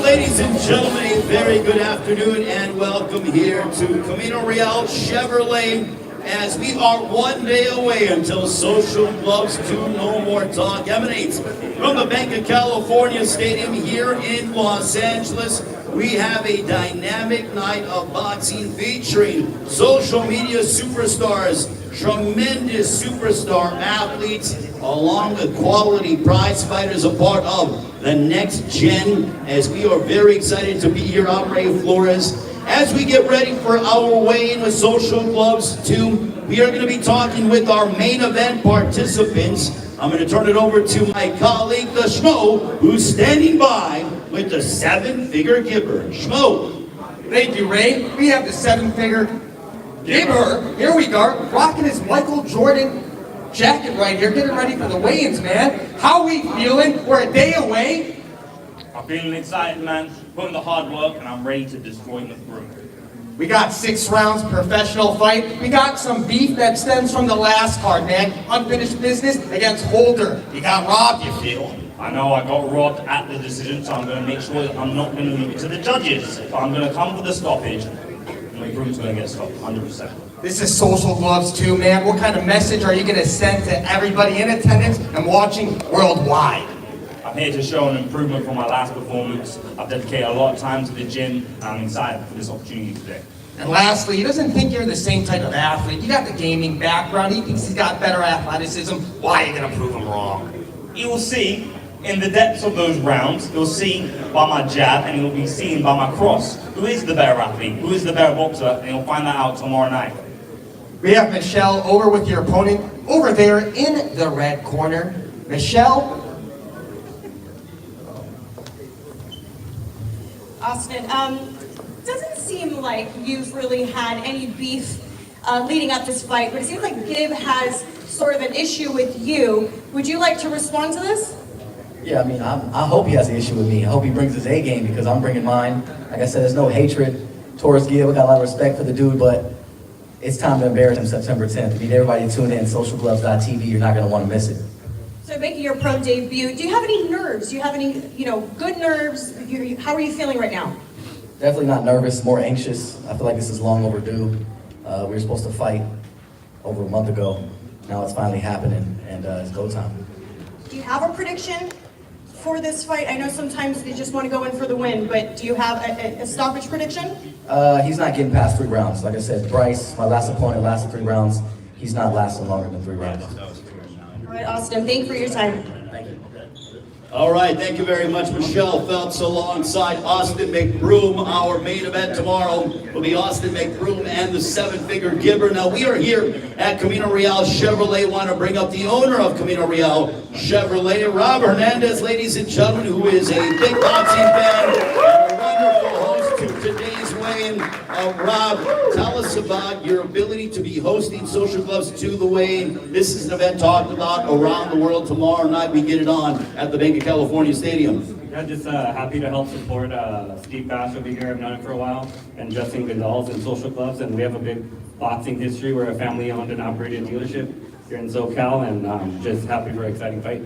Ladies and gentlemen, a very good afternoon and welcome here to Camino Real Chevrolet as we are 1 day away until Social Gloves 2 No More Talk emanates from the Bank of California Stadium here in Los Angeles. We have a dynamic night of boxing featuring social media superstars, tremendous superstar athletes, along with quality prize fighters, a part of the next gen, as we are very excited to be here. I'm Ray Flores. As we get ready for our weigh-in with Social Gloves 2, we are going to be talking with our main event participants. I'm going to turn it over to my colleague, the Schmo, who's standing by with the seven-figure giver. Schmo. Thank you, Ray. We have the seven-figure giver. Here we go, rocking his Michael Jordan jacket right here, getting ready for the weigh-ins, man. How we feeling? We're a day away. I'm feeling excited, man. Putting the hard work, and I'm ready to destroy the room. We got 6 rounds, professional fight. We got some beef that stems from the last card, man. Unfinished business against Holder. You got robbed, you feel? I know I got robbed at the decision, so I'm going to make sure that I'm not going to leave it to the judges. So I'm going to come for the stoppage. My room's going to get stopped, 100%. This is Social Gloves 2, man. What kind of message are you going to send to everybody in attendance and watching worldwide? I'm here to show an improvement from my last performance. I've dedicated a lot of time to the gym, and I'm excited for this opportunity today. And lastly, he doesn't think you're the same type of athlete. You got the gaming background. He thinks he's got better athleticism. Why are you going to prove him wrong? You will see in the depths of those rounds, you'll see by my jab, and you'll be seen by my cross. Who is the better athlete? Who is the better boxer? And you'll find that out tomorrow night. We have Michelle over with your opponent over there in the red corner. Michelle? Austin, doesn't seem like you've really had any beef leading up this fight, but it seems like Gib has sort of an issue with you. Would you like to respond to this? Yeah, I mean, I hope he has an issue with me. I hope he brings his A game because I'm bringing mine. Like I said, there's no hatred towards Gib. I got a lot of respect for the dude, but it's time to embarrass him September 10th. I need everybody to tune in, socialgloves.tv. You're not going to want to miss it. So making your pro debut, do you have any nerves? Do you have any, good nerves? How are you feeling right now? Definitely not nervous, more anxious. I feel like this is long overdue. We were supposed to fight over a month ago. Now it's finally happening, and it's go time. Do you have a prediction for this fight? I know sometimes they just want to go in for the win, but do you have a stoppage prediction? He's not getting past 3 rounds. Like I said, Bryce, my last opponent, lasted 3 rounds. He's not lasting longer than 3 rounds. All right, Austin, thank you for your time. Thank you. All right, thank you very much, Michelle Phelps, alongside Austin McBroom. Our main event tomorrow will be Austin McBroom and the seven-figure giver. Now, we are here at Camino Real Chevrolet. Want to bring up the owner of Camino Real Chevrolet, Rob Hernandez, ladies and gentlemen, who is a big boxing fan and a wonderful host to today's weigh-in. Rob, tell us about your ability to be hosting Social Gloves 2 the weigh-in. This is an event talked about around the world. Tomorrow night, we get it on at the Bank of California Stadium. Yeah, just happy to help support Steve Bash over here. I've known him for a while, and Justin Gonzalez and Social Clubs, and we have a big boxing history. We're a family-owned and operated dealership here in SoCal, and just happy for an exciting fight.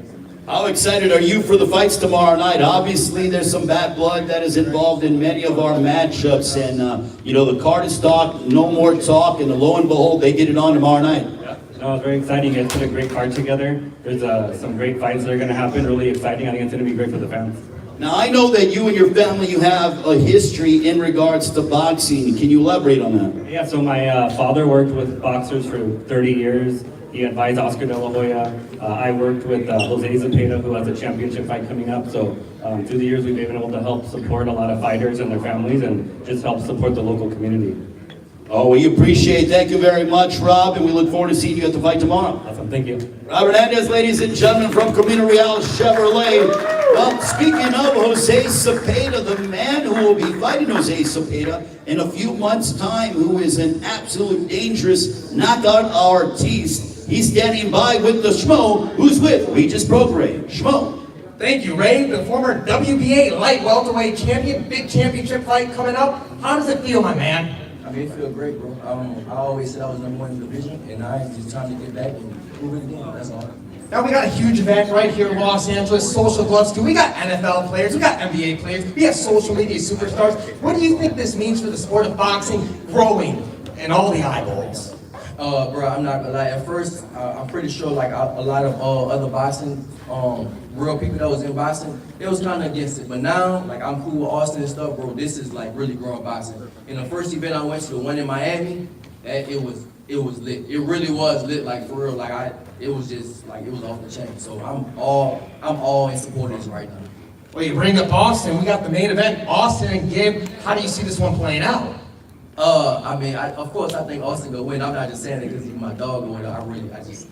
How excited are you for the fights tomorrow night? Obviously, there's some bad blood that is involved in many of our matchups, and the card is stock, no more talk, and lo and behold, they get it on tomorrow night. Yeah, no, it's very exciting. You guys put a great card together. There's some great fights that are going to happen. Really exciting. I think it's going to be great for the fans. Now, I know that you and your family, you have a history in regards to boxing. Can you elaborate on that? Yeah, so my father worked with boxers for 30 years. He advised Oscar De La Hoya. I worked with Jose Zepeda, who has a championship fight coming up. So through the years, we've been able to help support a lot of fighters and their families and just help support the local community. Oh, we appreciate it. Thank you very much, Rob, and we look forward to seeing you at the fight tomorrow. Awesome, thank you. Robert Hernandez, ladies and gentlemen, from Camino Real Chevrolet. Well, speaking of Jose Zepeda, the man who will be fighting Jose Zepeda in a few months' time, who is an absolute dangerous knockout artiste. He's standing by with the Schmo, who's with Regis Prograde. Schmo. Thank you, Ray. The former WBA light welterweight champion, big championship fight coming up. How does it feel, my man? I mean, it feels great, bro. I always said I was #1 in the division, and now it's just time to get back and prove it again. That's all. Now we got a huge event right here in Los Angeles, Social Gloves too. We got NFL players, we got NBA players, we have social media superstars. What do you think this means for the sport of boxing growing and all the eyeballs? Bro, I'm not gonna lie. At first, I'm pretty sure like a lot of other boxing, real people that was in boxing, they was kind of against it. But now, like I'm cool with Austin and stuff, bro. This is like really growing boxing. In the first event I went to, the one in Miami, it was lit. It really was lit, like for real. Like it was just like it was off the chain. So I'm all in support of this right now. Well, you bring up Austin, we got the main event, Austin and Gib. How do you see this one playing out? I mean, of course, I think Austin gonna win. I'm not just saying it because he's my dog or whatever.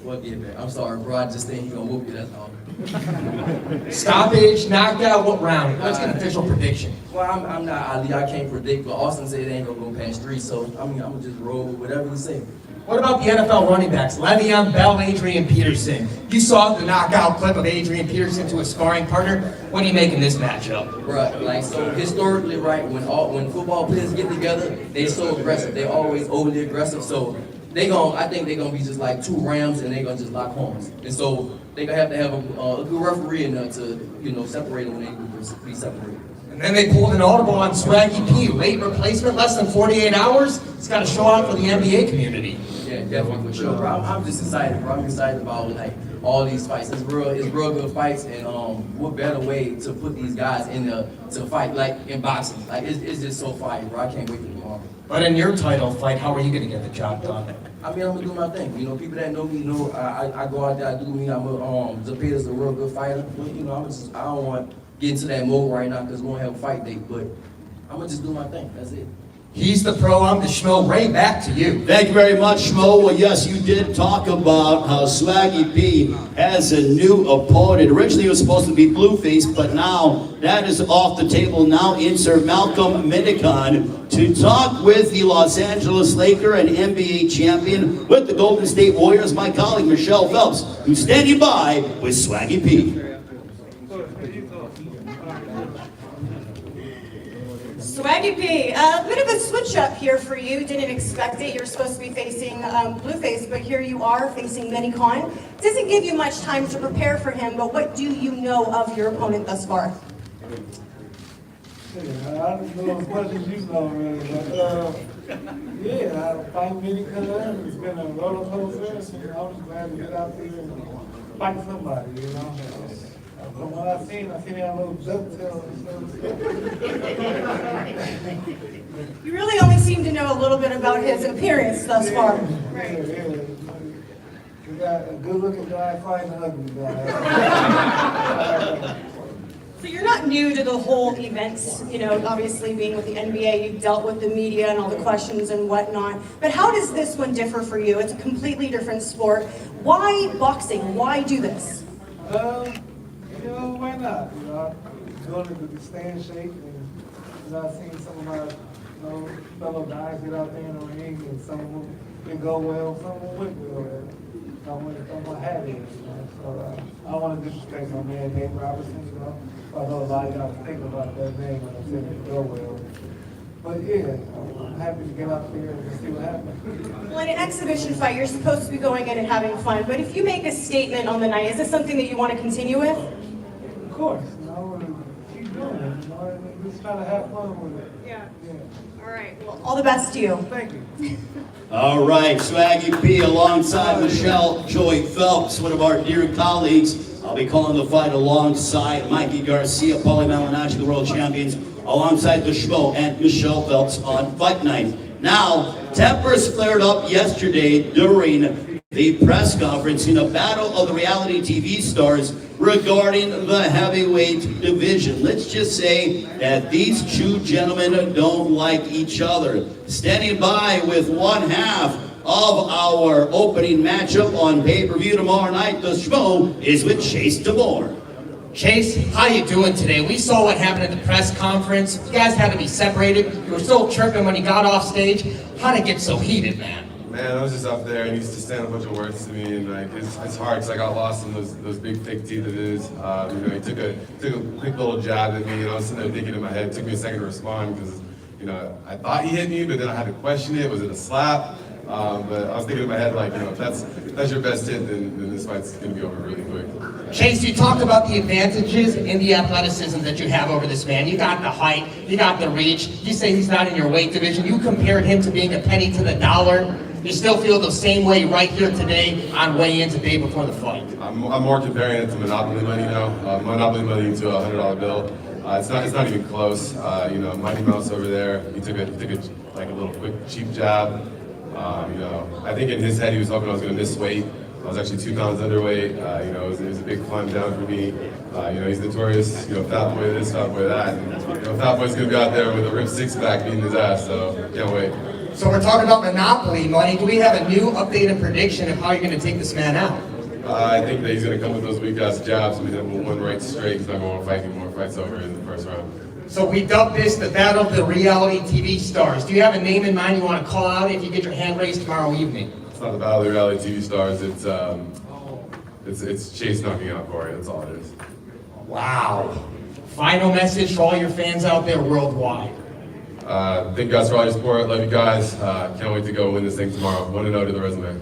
Well, yeah, man. I'm sorry, bro. I just think he's gonna whoop you. That's all. Stoppage, knockout, what round? Let's get an official prediction. Well, I'm not Ali. I can't predict, but Austin said it ain't gonna go past 3. So I mean, I'm gonna just roll with whatever he say. What about the NFL running backs? Le'Veon Bell, Adrian Peterson. You saw the knockout clip of Adrian Peterson to his sparring partner. What are you making this matchup? Right, like so historically, right, when football players get together, they so aggressive. They always overly aggressive. So I think they're gonna be just like 2 Rams, and they're gonna just lock horns. And so they gonna have to have a good referee in there to separate them when they be separated. And then they pulled an audible on Swaggy P. Late replacement, less than 48 hours. It's got to show out for the NBA community. Yeah, definitely for sure, bro. I'm just excited, bro. I'm excited about like all these fights. It's real good fights, and what better way to put these guys in there to fight like in boxing? Like it's just so fire, bro. I can't wait for tomorrow. But in your title fight, how are you going to get the job done? I mean, I'm gonna do my thing. You know, people that know me know I go out there, I do me. Zepeda's a real good fighter. But you know, I don't want to get into that mode right now because we're gonna have a fight date. But I'm gonna just do my thing. That's it. He's the pro, I'm the Schmo. Ray, back to you. Thank you very much, Schmo. Well, yes, you did talk about how Swaggy P has a new opponent. Originally, it was supposed to be Blueface, but now that is off the table. Now insert Malcolm Minicon to talk with the Los Angeles Laker and NBA champion with the Golden State Warriors, my colleague Michelle Phelps, who's standing by with Swaggy P. Swaggy P, a bit of a switch up here for you. Didn't expect it. You're supposed to be facing Blueface, but here you are facing Minicon. Doesn't give you much time to prepare for him, but what do you know of your opponent thus far? I don't know as much as you know, really, but yeah, I fight Minicon. It's been a roller coaster, and I'm just glad to get out there and fight somebody, you know. From what I seen that little ducktail. You really only seem to know a little bit about his appearance thus far. Yeah. You got a good-looking guy fighting an ugly guy. So you're not new to the whole events, you know, obviously being with the NBA, you've dealt with the media and all the questions and whatnot. But how does this one differ for you? It's a completely different sport. Why boxing? Why do this? You know, why not? You know, I'm going to stay in shape, and you know, I've seen some of my fellow guys get out there in the ring, and some of them didn't go well, some of them went well. I'm gonna have it, you know. So I don't want to disrespect my man, Nate Robertson, you know. I know a lot of y'all think about that name when I said it go well. But yeah, I'm happy to get out there and see what happens. Well, in an exhibition fight, you're supposed to be going in and having fun. But if you make a statement on the night, is this something that you want to continue with? Of course, you know, keep doing it, you know, and just try to have fun with it. Yeah. All right. Well, all the best to you. Thank you. All right, Swaggy P alongside Michelle Joy Phelps, one of our dear colleagues. I'll be calling the fight alongside Mikey Garcia, Paulie Malignaggi, the world champions, alongside the Schmo and Michelle Phelps on Fight Night. Now, tempers flared up yesterday during the press conference in a battle of the reality TV stars regarding the heavyweight division. Let's just say that these two gentlemen don't like each other. Standing by with one half of our opening matchup on pay-per-view tomorrow night, the Schmo is with Chase DeMore. Chase, how you doing today? We saw what happened at the press conference. You guys had to be separated. You were still chirping when you got off stage. How'd it get so heated, man? Man, I was just up there and he used to stand a bunch of words to me, and like it's hard because I got lost in those big fake teeth of his. He took a quick little jab at me, and I was sitting there thinking in my head. It took me a second to respond because I thought he hit me, but then I had to question it. Was it a slap? But I was thinking in my head like, if that's your best hit, then this fight's gonna be over really quick. Chase, you talked about the advantages and the athleticism that you have over this man. You got the height, you got the reach. You say he's not in your weight division. You compared him to being a penny to the dollar. You still feel the same way right here today on weigh-in today before the fight? I'm more comparing it to Monopoly money now. Monopoly money to a $100 bill. It's not even close. Mighty Mouse over there, he took a little quick cheap jab. I think in his head he was hoping I was going to miss weight. I was actually 2 pounds underweight. It was a big climb down for me. He's notorious, fat boy this, fat boy that. And, fat boy's going to be out there with a ripped six-pack beating his ass, so can't wait. So we're talking about Monopoly money. Do we have a new updated prediction of how you're going to take this man out? I think that he's going to come with those weak-ass jabs and hit him with one right straight. He's not going to fight anymore. Fight's over in the first round. So we dubbed this the Battle of the Reality TV Stars. Do you have a name in mind you want to call out if you get your hand raised tomorrow evening? It's not the Battle of the Reality TV Stars. It's Chase knocking out Corey. That's all it is. Wow. Final message for all your fans out there worldwide. Thank you guys for all your support. Love you guys. Can't wait to go win this thing tomorrow. 1-0 to the resume.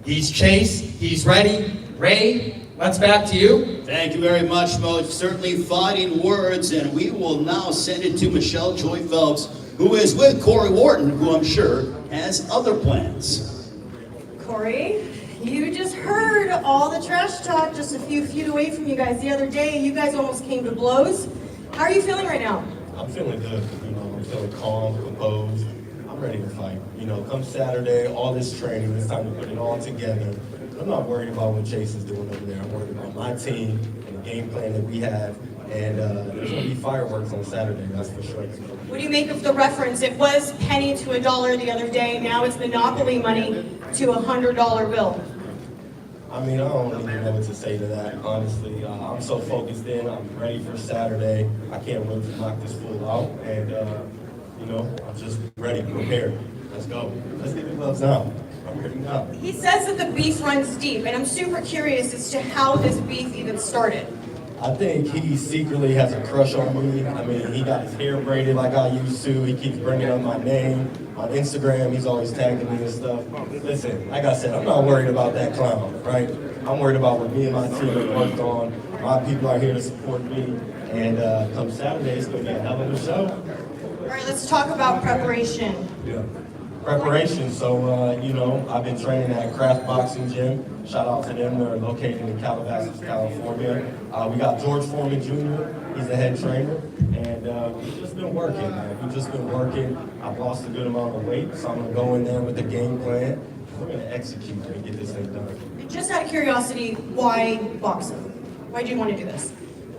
He's Chase. He's ready. Ray, let's back to you. Thank you very much, Mo. Certainly fighting words, and we will now send it to Michelle Joy Phelps, who is with Corey Wharton, who I'm sure has other plans. Corey, you just heard all the trash talk just a few feet away from you guys the other day. You guys almost came to blows. How are you feeling right now? I'm feeling good. I'm feeling calm, composed. I'm ready to fight. Come Saturday, all this training, it's time to put it all together. I'm not worried about what Chase is doing over there. I'm worried about my team and the game plan that we have. And there's going to be fireworks on Saturday, that's for sure. What do you make of the reference? It was penny to $1 the other day. Now it's Monopoly money to $100 bill. I don't even know what to say to that, honestly. I'm so focused in. I'm ready for Saturday. I can't wait to knock this fool out. And, I'm just ready, prepared. Let's go. Let's get the gloves now. I'm ready now. He says that the beef runs deep, and I'm super curious as to how this beef even started. I think he secretly has a crush on me. He got his hair braided like I used to. He keeps bringing up my name. On Instagram, he's always tagging me and stuff. Listen, like I said, I'm not worried about that clown, right? I'm worried about what me and my team have worked on. My people are here to support me. And come Saturday, it's going to be a hell of a show. All right, let's talk about preparation. Yeah. Preparation, so, I've been training at Craft Boxing Gym. Shout out to them, they're located in Calabasas, California. We got George Foreman Jr., he's the head trainer, and we've just been working, man. We've just been working. I've lost a good amount of weight, so I'm gonna go in there with a game plan. We're gonna execute and get this thing done. Just out of curiosity, why boxing? Why do you want to do this?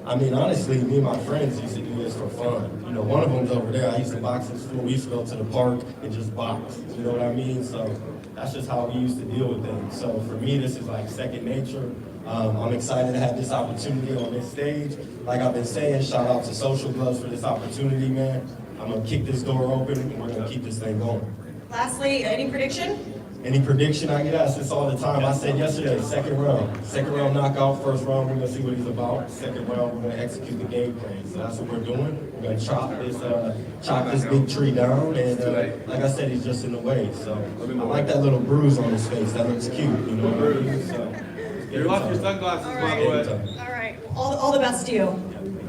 Honestly, me and my friends used to do this for fun. One of them's over there. I used to box in school. We used to go to the park and just box. You know what I mean? So that's just how we used to deal with things. So for me, this is like second nature. I'm excited to have this opportunity on this stage. Like I've been saying, shout out to Social Gloves for this opportunity, man. I'm going to kick this door open and we're going to keep this thing going. Lastly, any prediction? Any prediction? I get asked this all the time. I said yesterday, second round. Second round knockout, first round, we're going to see what he's about. Second round, we're going to execute the game plan. So that's what we're doing. We're going to chop this big tree down. And like I said, he's just in the way. So I like that little bruise on his face. That looks cute, you know what I mean? So, You lost your sunglasses, by the way. All right. All the best to you.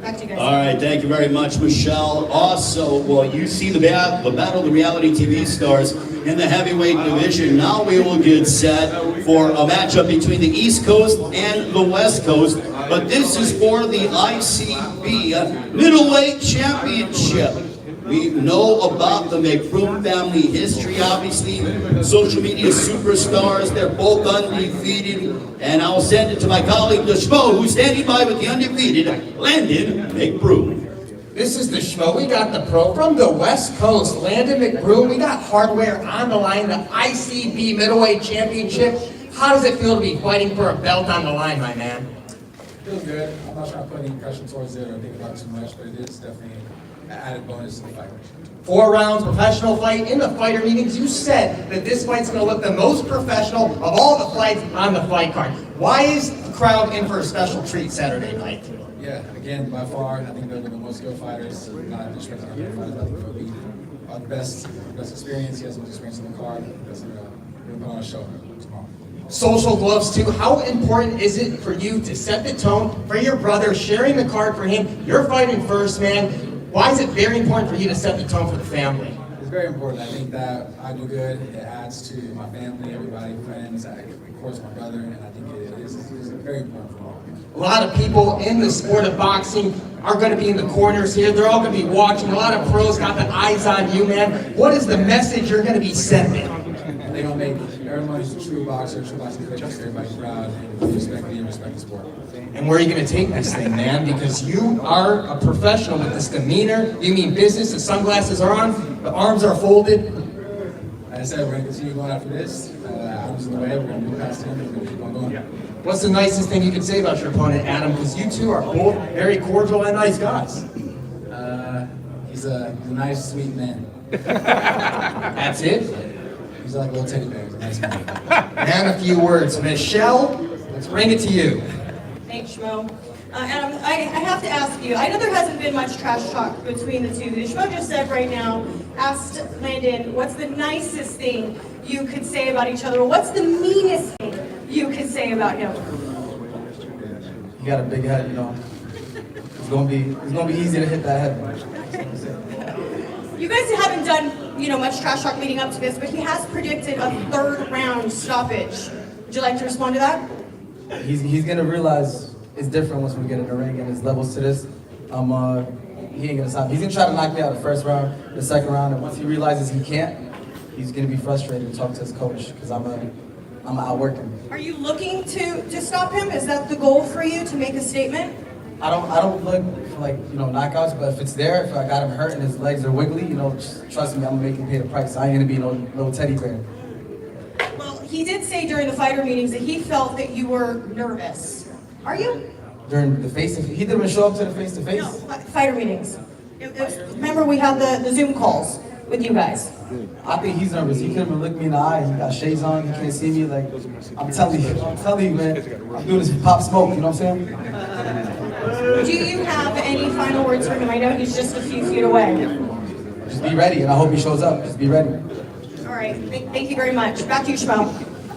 Back to you guys. All right, thank you very much, Michelle. Also, you see the battle of the reality TV stars in the heavyweight division. Now we will get set for a matchup between the East Coast and the West Coast but this is for the ICB Middleweight Championship. We know about the McBroom family history, obviously. Social media superstars, they're both undefeated. And I'll send it to my colleague, the Schmo, who's standing by with the undefeated Landon McBroom. This is the Schmo. We got the pro from the West Coast, Landon McBroom. We got hardware on the line, the ICB Middleweight Championship. How does it feel to be fighting for a belt on the line, my man? Feels good. I'm not trying to put any pressure towards it or think about it too much, but it is definitely an added bonus to the fight. 4 rounds, professional fight. In the fighter meetings, you said that this fight's going to look the most professional of all the fights on the fight card. Why is the crowd in for a special treat Saturday night? Yeah, again, by far, I think they're the most skilled fighters. Not disrespecting other fighters, I think they'll be our best experience. He has the most experience on the card. We're going to put on a show tomorrow. Social gloves too. How important is it for you to set the tone for your brother, sharing the card for him? You're fighting first, man. Why is it very important for you to set the tone for the family? It's very important. I think that I do good. It adds to my family, everybody, friends, of course my brother, and I think it is very important for all. A lot of people in the sport of boxing are going to be in the corners here. They're all going to be watching. A lot of pros got the eyes on you, man. What is the message you're going to be sending? They're going to make everybody's a true boxer, true boxing coach, everybody proud, and respect me and respect the sport. And where are you going to take this thing, man? Because you are a professional with this demeanor. You mean business. The sunglasses are on. The arms are folded. Like I said, we're going to continue going after this. Arms in the way. We're going to move past him. We're going to keep on going. What's the nicest thing you can say about your opponent, Adam? Because you two are both very cordial and nice guys. He's a nice, sweet man. That's it? He's like a little teddy bear. He's a nice man. And a few words. Michelle, let's bring it to you. Thanks, Schmo. Adam, I have to ask you, I know there hasn't been much trash talk between the two. The Schmo just said right now, asked Landon, what's the nicest thing you could say about each other? What's the meanest thing you could say about him? You got a big head, you know. It's gonna be easy to hit that head. You guys haven't done, much trash talk leading up to this, but he has predicted a 3rd round stoppage. Would you like to respond to that? He's gonna realize it's different once we get in the ring and there's levels to this. He ain't gonna stop. He's gonna try to knock me out the first round, the second round, and once he realizes he can't, he's gonna be frustrated and talk to his coach because I'm outwork him. Are you looking to stop him? Is that the goal for you, to make a statement? I don't look for knockouts, but if it's there, if I got him hurt and his legs are wiggly, just trust me, I'm gonna make him pay the price. I ain't gonna be no little teddy bear. Well, he did say during the fighter meetings that he felt that you were nervous. Are you? During the face-to-face, he didn't even show up to the face-to-face? No, fighter meetings. Remember we had the Zoom calls with you guys. I think he's nervous. He couldn't even look me in the eye. He got shades on. He can't see me. I'm telling you, man. I'm doing this for Pop Smoke. You know what I'm saying? Do you have any final words for him? I know he's just a few feet away. Just be ready, and I hope he shows up. Just be ready. All right. Thank you very much. Back to you, Schmo.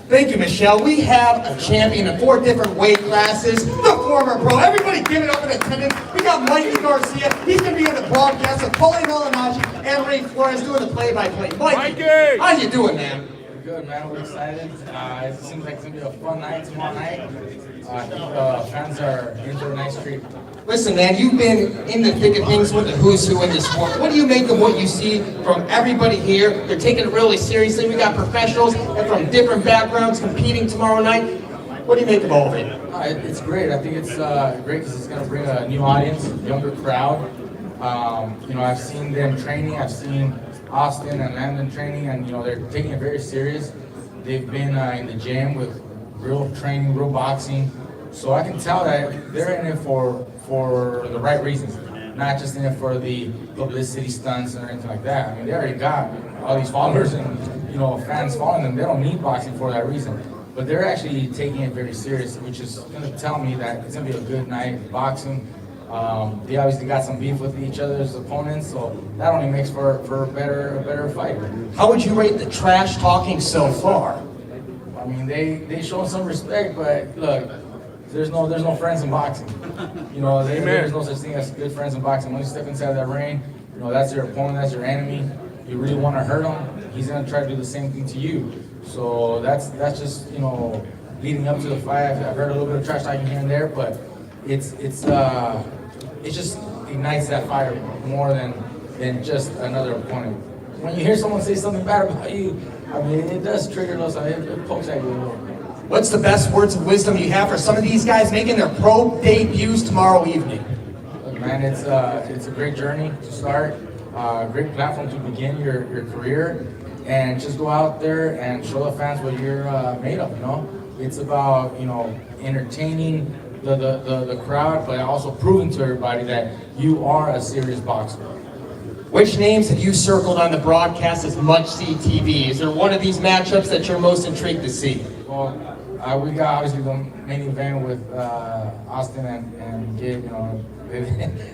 Thank you, Michelle. We have a champion in 4 different weight classes, the former pro. Everybody give it up in attendance. We got Mikey Garcia. He's going to be on the broadcast with Paulie Malignaggi and Ray Flores doing the play-by-play. Mikey, how you doing, man? Good, man. We're excited. It seems like it's going to be a fun night tomorrow night. I think fans are in for a nice treat. Listen, man, you've been in the thick of things with the who's who in this sport. What do you make of what you see from everybody here? They're taking it really seriously. We got professionals and from different backgrounds competing tomorrow night. What do you make of all of it? It's great. I think it's great because it's going to bring a new audience, a younger crowd. I've seen them training. I've seen Austin and Landon training, and they're taking it very serious. They've been in the gym with real training, real boxing. So I can tell that they're in it for the right reasons, not just in it for the publicity stunts or anything like that. I mean, they already got all these followers and fans following them. They don't need boxing for that reason. But they're actually taking it very serious, which is going to tell me that it's going to be a good night of boxing. They obviously got some beef with each other's opponents, so that only makes for a better fight. How would you rate the trash talking so far? I mean, they show some respect, but look, there's no friends in boxing. There's no such thing as good friends in boxing. When you step inside that ring, that's your opponent, that's your enemy. You really want to hurt him, he's gonna try to do the same thing to you. So that's just leading up to the fight. I've heard a little bit of trash talking here and there, but it just ignites that fire more than just another opponent. When you hear someone say something bad about you, I mean, it does trigger those, it pokes at you a little. What's the best words of wisdom you have for some of these guys making their pro debuts tomorrow evening? Look, man, it's a great journey to start, great platform to begin your career, and just go out there and show the fans what you're made of, you know? It's about, you know, entertaining the crowd, but also proving to everybody that you are a serious boxer. Which names have you circled on the broadcast as must-see TV? Is there one of these matchups that you're most intrigued to see? Well, we got obviously the main event with Austin and Gabe. You know,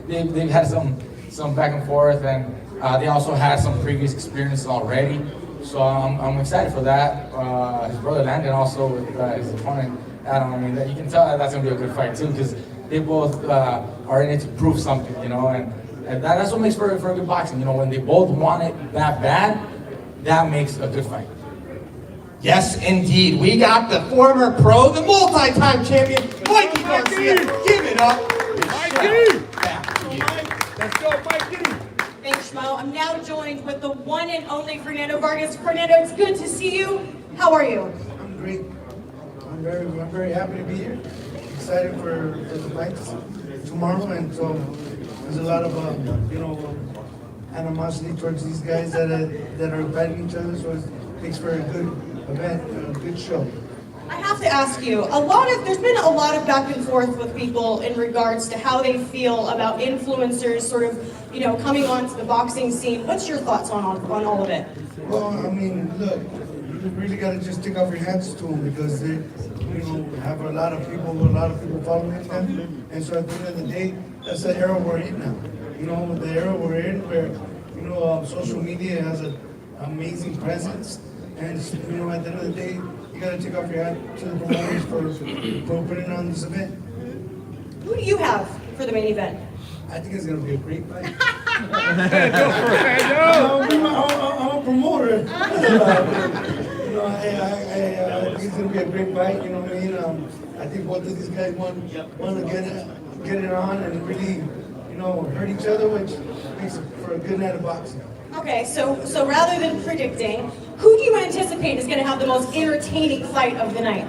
they've had some back and forth, and they also had some previous experience already. So I'm excited for that. His brother Landon also with his opponent Adam. I mean, you can tell that's gonna be a good fight too, because they both are in it to prove something. You know, and that's what makes for a good boxing. You know, when they both want it that bad, that makes a good fight. Yes, indeed. We got the former pro, the multi-time champion, Mikey Garcia. Give it up. Mikey! Back to you. Let's go, Mikey! Thanks, Schmo. I'm now joined with the one and only Fernando Vargas. Fernando, it's good to see you. How are you? I'm great. I'm very happy to be here. Excited for the fights tomorrow, and so there's a lot of animosity towards these guys that are fighting each other. So it makes for a good event, a good show. I have to ask you, there's been a lot of back and forth with people in regards to how they feel about influencers sort of, you know, coming onto the boxing scene. What's your thoughts on all of it? Well, I mean, look, you really got to just take off your hats to them because they, have a lot of people following them. And so at the end of the day, that's the era we're in now. You know, the era we're in where, social media has an amazing presence. And, at the end of the day, you got to take off your hat to the promoters for putting on this event. Who do you have for the main event? I think it's going to be a great fight. Go Fernando! I'm a promoter. I think it's going to be a great fight, you know what I mean? I think both of these guys want to get it on and really, hurt each other, which makes it for a good night of boxing. Okay, so rather than predicting, who do you anticipate is going to have the most entertaining fight of the night?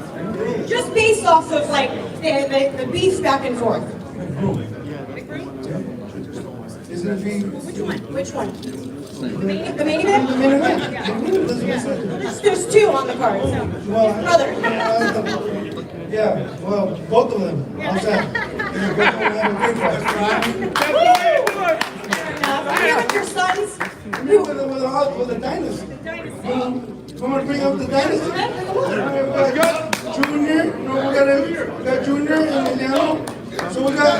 Just based off of like the beef back and forth. It's going to be... Which one? The main event? The main event. There's two on the card. So. Brother. Yeah, well, both of them. How's that? Both of them have a great fight. Here with your sons. With the dynasty. I'm going to bring up the dynasty. Let's go! Junior, we got Junior and Emiliano. So we got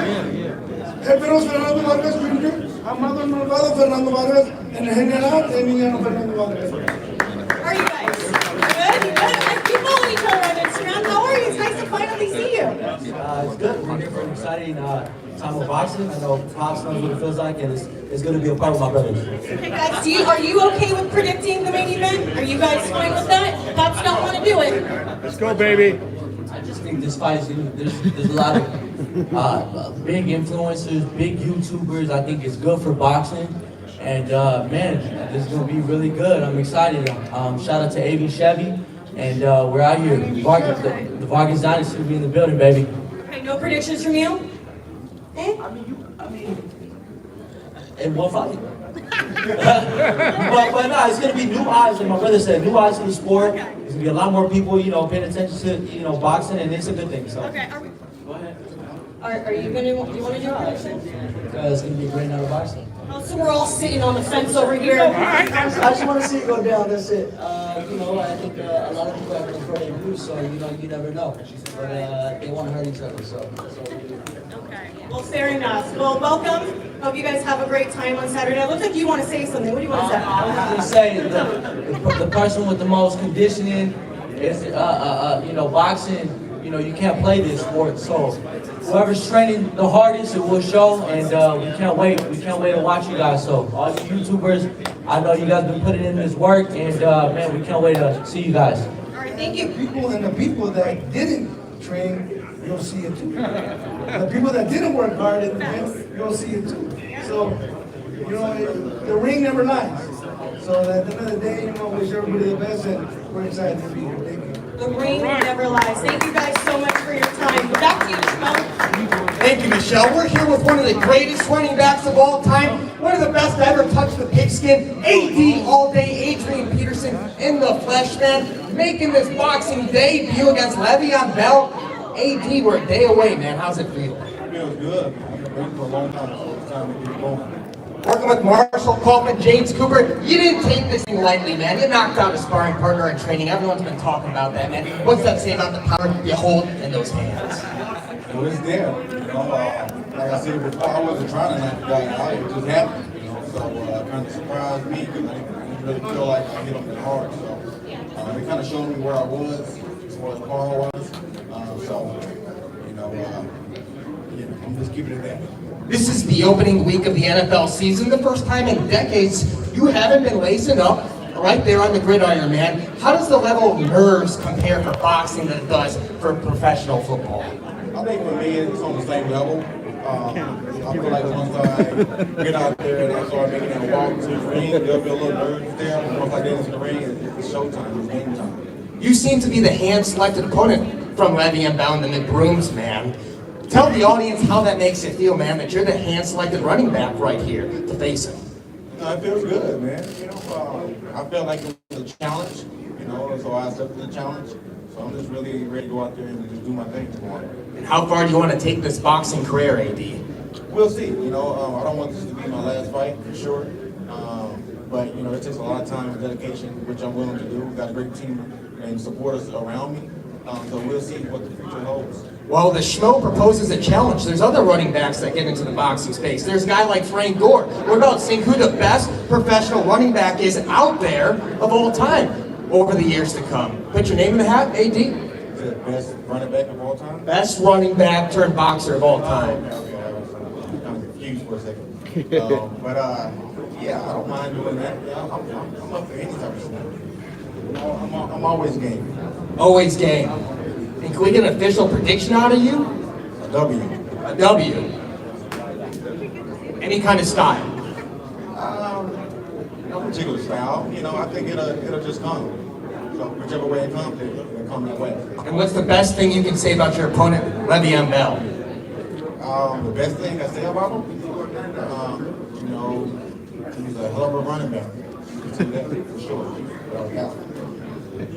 Pedro Fernando Vargas Jr., Amado Malvado Fernando Vargas, and General Emiliano Fernando Vargas. How are you guys? Good? I keep following each other on Instagram. How are you? It's nice to finally see you. It's good. We're here for an exciting time of boxing. I know Pops knows what it feels like, and it's going to be a part of my brothers. Okay, guys, are you okay with predicting the main event? Are you guys fine with that? Pops don't want to do it. Let's go, baby! I just think this fight is there's a lot of big influencers, big YouTubers. I think it's good for boxing, and man, this is gonna be really good. I'm excited. Shout out to AV Chevy, and we're out here. The Vargas Dynasty will be in the building, baby. Okay, no predictions from you? Eh? I mean, in one fight. but no, it's gonna be new eyes, like my brother said, new eyes to the sport. There's gonna be a lot more people, paying attention to, boxing, and it's a good thing. So. Okay. Go ahead. Are you gonna? Do you want to do a prediction? It's gonna be a great night of boxing. Oh, so we're all sitting on the fence over here. I just want to see it go down. That's it. I think a lot of people have been pro debuts, so you never know. But they want to hurt each other, so. Okay. Well, fair enough. Well, welcome. Hope you guys have a great time on Saturday. It looks like you want to say something. What do you want to say? I was going to say the person with the most conditioning is boxing. You can't play this sport. So whoever's training the hardest, it will show, and we can't wait. We can't wait to watch you guys. So all you YouTubers, I know you guys been putting in this work, and man, we can't wait to see you guys. All right, thank you. The people that didn't train you'll see it too. The people that didn't work hard in the gym, you'll see it too. So, you know, the ring never lies. So at the end of the day, you know, wish everybody the best, and we're excited to be here. Thank you. The ring never lies. Thank you guys so much for your time. Back to you, Shmo. Thank you, Michelle. We're here with one of the greatest running backs of all time, one of the best to ever touch the pigskin, AD all day, Adrian Peterson in the flesh, man, making this boxing debut against Le'Veon Bell. AD, we're a day away, man. How's it feel? It feels good. I've been waiting for a long time, so it's time to get going. Working with Marshall Kaufman, James Cooper, you didn't take this thing lightly, man. You knocked out a sparring partner in training. Everyone's been talking about that, man. What's that say about the power you hold in those hands? Well, it's there. You know, like I said before, I wasn't trying to knock the guy out. It just happened. You know, so it kind of surprised me because I didn't really feel like I hit him that hard. So it kind of showed me where I was as far as power was. So I'm just keeping it there. This is the opening week of the NFL season. The first time in decades you haven't been lacing up right there on the gridiron, man. How does the level of nerves compare for boxing than it does for professional football? I think for me, it's on the same level. I feel like once I get out there and I start making that walk to the ring, there'll be a little nerves there. But once I get into the ring, it's showtime, it's game time. You seem to be the hand-selected opponent from Le'Veon Bell and the McBrooms, man. Tell the audience how that makes you feel, man, that you're the hand-selected running back right here to face him. It feels good, man. You know, I felt like it was a challenge, you know, so I accepted the challenge. So I'm just really ready to go out there and just do my thing tomorrow. And how far do you want to take this boxing career, AD? We'll see. You know, I don't want this to be my last fight, for sure. But, you know, it takes a lot of time and dedication, which I'm willing to do. We've got a great team and supporters around me. So we'll see what the future holds. Well, the Schmo proposes a challenge. There's other running backs that get into the boxing space. There's a guy like Frank Gore. What about seeing who the best professional running back is out there of all time over the years to come? Put your name in the hat, AD. Is it best running back of all time? Best running back turned boxer of all time. Okay, I was kind of confused for a second. Yeah, I don't mind doing that. Yeah, I'm up for any type of stuff. You know, I'm always game. Always game. And can we get an official prediction out of you? A W. A W. Any kind of style? No particular style. You know, I think it'll just come. So whichever way it comes, it'll come that way. And what's the best thing you can say about your opponent, Le'Veon Bell? The best thing I say about him, you know, he's a hell of a running back. For sure. Yeah.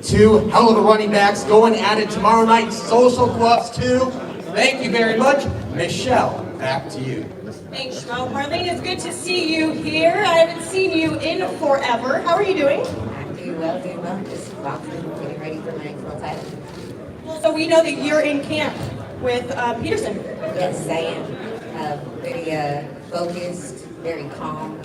Two hell of a running backs going at it tomorrow night. Social Gloves 2. Thank you very much. Michelle, back to you. Thanks, Shmo. Marlene, it's good to see you here. I haven't seen you in forever. How are you doing? I'm doing well. Just boxing, getting ready for my next world title. So we know that you're in camp with Peterson. Yes, I am. Very focused, very calm,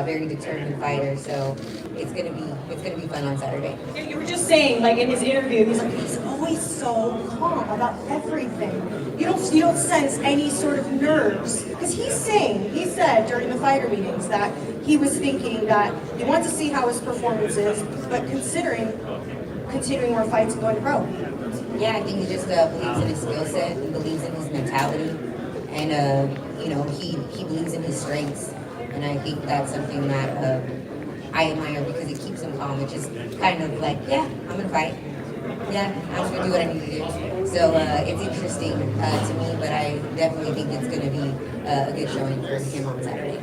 very determined fighter. So it's gonna be fun on Saturday. You were just saying, like in his interview, he's always so calm about everything. You don't sense any sort of nerves. Because he said during the fighter meetings that he was thinking that he wants to see how his performance is, but considering continuing more fights and going to pro. Yeah, I think he just believes in his skill set, he believes in his mentality, and you know, he believes in his strengths. And I think that's something that I admire because it keeps him calm. It's just kind of like, yeah, I'm gonna fight. Yeah, I'm gonna do what I need to do. So it's interesting to me, but I definitely think it's gonna be a good showing for him on Saturday.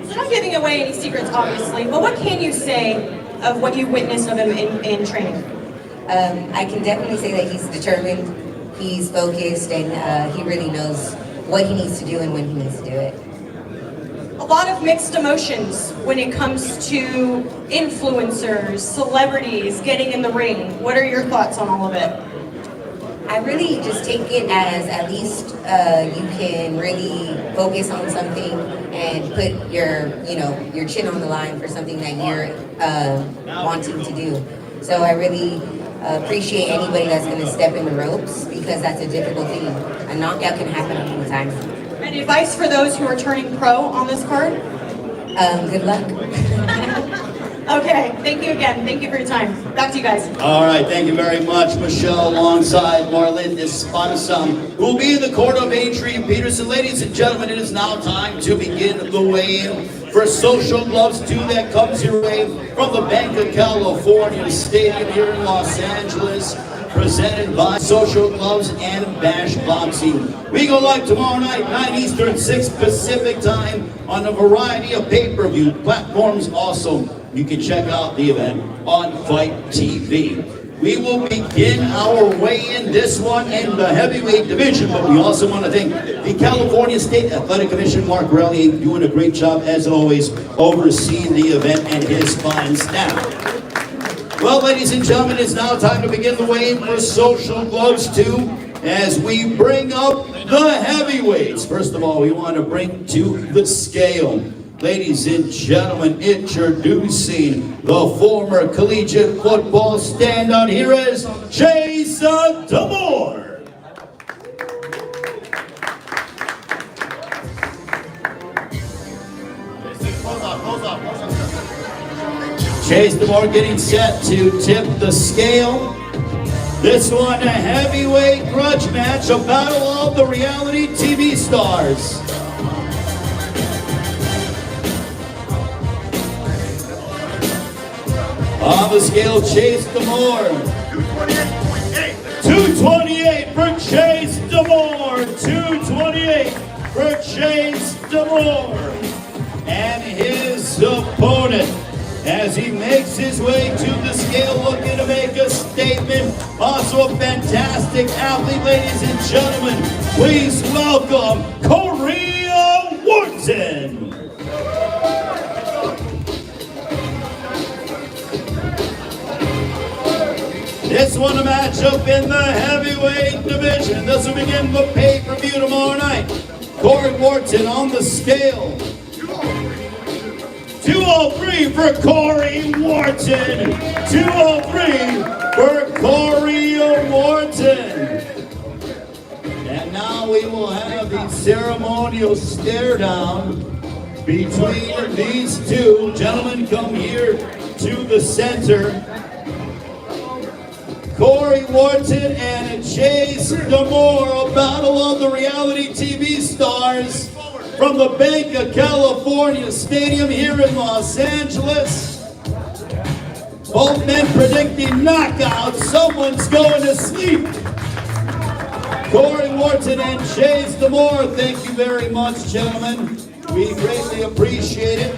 So not giving away any secrets, obviously, but what can you say of what you witnessed of him in training? I can definitely say that he's determined, he's focused, and he really knows what he needs to do and when he needs to do it. A lot of mixed emotions when it comes to influencers, celebrities getting in the ring. What are your thoughts on all of it? I really just take it as at least you can really focus on something and put your chin on the line for something that you're wanting to do. So I really appreciate anybody that's going to step in the ropes because that's a difficult thing. A knockout can happen at any time. Any advice for those who are turning pro on this card? Good luck. Okay, thank you again. Thank you for your time. Back to you guys. All right, thank you very much, Michelle, alongside Marlon Espansam, who will be in the court of Adrian Peterson. Ladies and gentlemen, it is now time to begin the weigh-in for Social Gloves 2 that comes your way from the Bank of California Stadium here in Los Angeles, presented by Social Gloves and Bash Boxing. We go live tomorrow night, 9 Eastern, 6 Pacific time on a variety of pay-per-view platforms. Also, you can check out the event on Fight TV. We will begin our weigh-in, this one in the heavyweight division, but we also want to thank the California State Athletic Commission, Mark Relly, doing a great job, as always, overseeing the event and his fine staff. Well, ladies and gentlemen, it's now time to begin the weigh-in for Social Gloves 2 as we bring up the heavyweights. First of all, we want to bring to the scale. Ladies and gentlemen, introducing the former collegiate football standout. Here is Chase Demore. Chase Demore getting set to tip the scale. This one, a heavyweight grudge match, a battle of the reality TV stars. On the scale, Chase Demore. 228 for Chase Demore. 228 for Chase Demore. And his opponent, as he makes his way to the scale, looking to make a statement. Also a fantastic athlete, ladies and gentlemen. Please welcome Corey Wharton. This one a matchup in the heavyweight division. This will begin the pay-per-view tomorrow night. Corey Wharton on the scale. 203 for Corey Wharton. 203 for Corey Wharton. And now we will have the ceremonial stare down between these two. Gentlemen, come here to the center. Corey Wharton and Chase Demore, a battle of the reality TV stars from the Bank of California Stadium here in Los Angeles. Both men predicting knockouts. Someone's going to sleep. Corey Wharton and Chase Demore, thank you very much, gentlemen. We greatly appreciate it.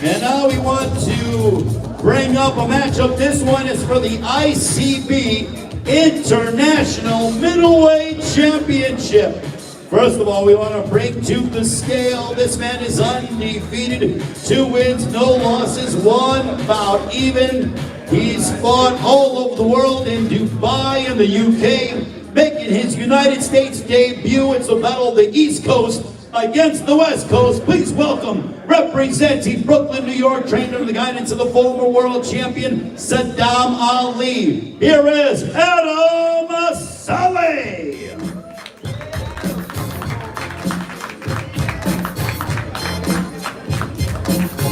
And now we want to bring up a matchup. This one is for the ICB International Middleweight Championship. First of all, we want to bring to the scale. This man is undefeated. 2 wins, no losses, 1 bout even. He's fought all over the world, in Dubai, in the UK, making his United States debut. It's a battle of the East Coast against the West Coast. Please welcome, representing Brooklyn, New York, trained under the guidance of the former world champion, Saddam Ali. Here is Adam Saleh.